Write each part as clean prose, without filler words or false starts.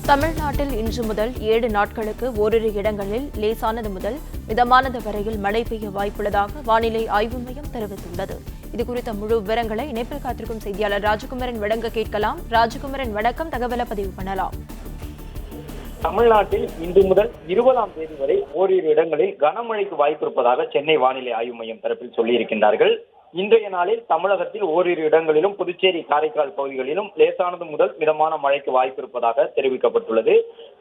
தமிழ்நாட்டில் இன்று முதல் 7 நாட்களுக்கு ஓரிரு இடங்களில் லேசானது முதல் மிதமானது வரையில் மழை பெய்ய வாய்ப்புள்ளதாக வானிலை ஆய்வு மையம் தெரிவித்துள்ளது. இதுகுறித்த முழு விவரங்களை இணைப்பில் காத்திருக்கும் செய்தியாளர் ராஜகுமரன் வழங்க கேட்கலாம். ராஜகுமரன், வணக்கம். தகவலை பதிவு பண்ணலாம். தமிழ்நாட்டில் இன்று முதல் 20ஆம் தேதி வரை ஓரிரு இடங்களில் கனமழைக்கு வாய்ப்பு இருப்பதாக சென்னை வானிலை ஆய்வு மையம் தரப்பில் சொல்லியிருக்கின்றார்கள். இன்றைய நாளில் தமிழகத்தில் ஓரிரு இடங்களிலும் புதுச்சேரி, காரைக்கால் பகுதிகளிலும் லேசானது முதல் மிதமான மழைக்கு வாய்ப்பு இருப்பதாக தெரிவிக்கப்பட்டுள்ளது.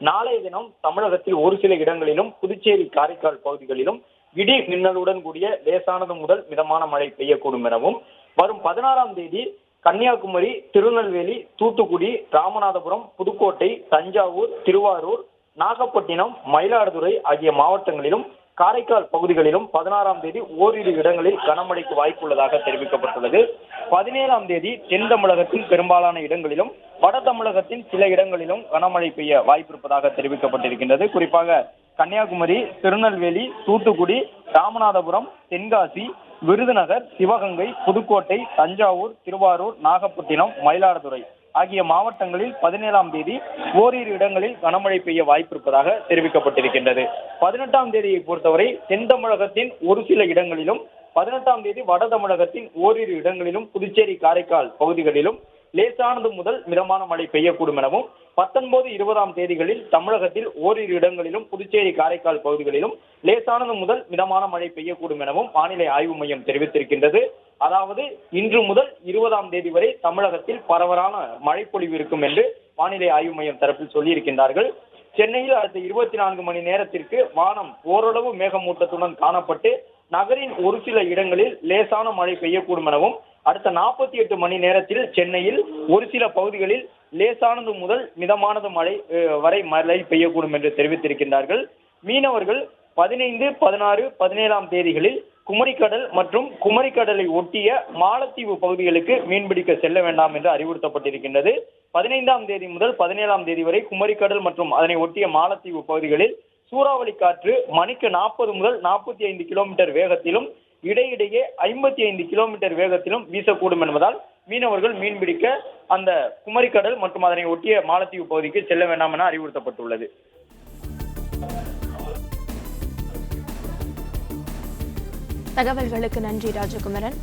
நாளைய தினம் தமிழகத்தில் ஒரு சில இடங்களிலும் புதுச்சேரி, காரைக்கால் பகுதிகளிலும் இடி மின்னலுடன் கூடிய லேசானது முதல் மிதமான மழை பெய்யக்கூடும் எனவும், வரும் 16ஆம் தேதி கன்னியாகுமரி, திருநெல்வேலி, தூத்துக்குடி, ராமநாதபுரம், புதுக்கோட்டை, தஞ்சாவூர், திருவாரூர், நாகப்பட்டினம், மயிலாடுதுறை ஆகிய மாவட்டங்களிலும் காரைக்கால் பகுதிகளிலும் 16ஆம் தேதி ஓரிரு இடங்களில் கனமழைக்கு வாய்ப்புள்ளதாக தெரிவிக்கப்பட்டுள்ளது. 17ஆம் தேதி தென் தமிழகத்தின் பெரும்பாலான இடங்களிலும் வட தமிழகத்தின் சில இடங்களிலும் கனமழை பெய்ய வாய்ப்பிருப்பதாக தெரிவிக்கப்பட்டிருக்கின்றது. குறிப்பாக கன்னியாகுமரி, திருநெல்வேலி, தூத்துக்குடி, ராமநாதபுரம், தென்காசி, விருதுநகர், சிவகங்கை, புதுக்கோட்டை, தஞ்சாவூர், திருவாரூர், நாகப்பட்டினம், மயிலாடுதுறை ஆகிய மாவட்டங்களில் 17ஆம் தேதி ஓரிரு இடங்களில் கனமழை பெய்ய வாய்ப்பிருப்பதாக தெரிவிக்கப்பட்டிருக்கின்றது. 18ஆம் தேதியை பொறுத்தவரை தென் தமிழகத்தின் ஒரு சில இடங்களிலும், 18ஆம் தேதி வட தமிழகத்தின் ஓரிரு இடங்களிலும், புதுச்சேரி, காரைக்கால் பகுதிகளிலும் லேசானது முதல் மிதமான மழை பெய்யக்கூடும் எனவும், 19, 20ஆம் தேதிகளில் தமிழகத்தில் ஓரிரு இடங்களிலும், புதுச்சேரி, காரைக்கால் பகுதிகளிலும் லேசானது முதல் மிதமான மழை பெய்யக்கூடும் எனவும் வானிலை ஆய்வு மையம் தெரிவித்திருக்கின்றது. அதாவது இன்று முதல் 20ஆம் தேதி வரை தமிழகத்தில் பரவலான மழைப்பொழிவு இருக்கும் என்று வானிலை ஆய்வு மையம் தரப்பில் சொல்லியிருக்கின்றார்கள். சென்னையில் அடுத்த 24 மணி நேரத்திற்கு வானம் ஓரளவு மேகமூட்டத்துடன் காணப்பட்டு நகரின் ஒரு சில இடங்களில் லேசான மழை பெய்யக்கூடும் எனவும், அடுத்த 48 மணி நேரத்தில் சென்னையில் ஒரு சில பகுதிகளில் லேசானது முதல் மிதமானது மழை வரை மழை பெய்யக்கூடும் என்று தெரிவித்திருக்கின்றார்கள். மீனவர்கள் 15, 16, 17ஆம் தேதிகளில் குமரிக்கடல் மற்றும் குமரிக்கடலை ஒட்டிய மாலத்தீவு பகுதிகளுக்கு மீன்பிடிக்க செல்ல வேண்டாம் என்று அறிவுறுத்தப்பட்டிருக்கின்றது. 15ஆம் தேதி முதல் 17ஆம் தேதி வரை குமரிக்கடல் மற்றும் அதனை ஒட்டிய மாலத்தீவு பகுதிகளில் சூறாவளி காற்று மணிக்கு 40 முதல் 45 கிலோமீட்டர் வேகத்திலும் இடையிடையே 55 கிலோமீட்டர் வேகத்திலும் வீசக்கூடும் என்பதால் மீனவர்கள் மீன்பிடிக்க அந்த குமரிக்கடல் மற்றும் அதனை ஒட்டிய மாலத்தீவு பகுதிக்கு செல்ல வேண்டாம் என அறிவுறுத்தப்பட்டுள்ளது. தகவல்களுக்கு நன்றி ராஜகுமரன்.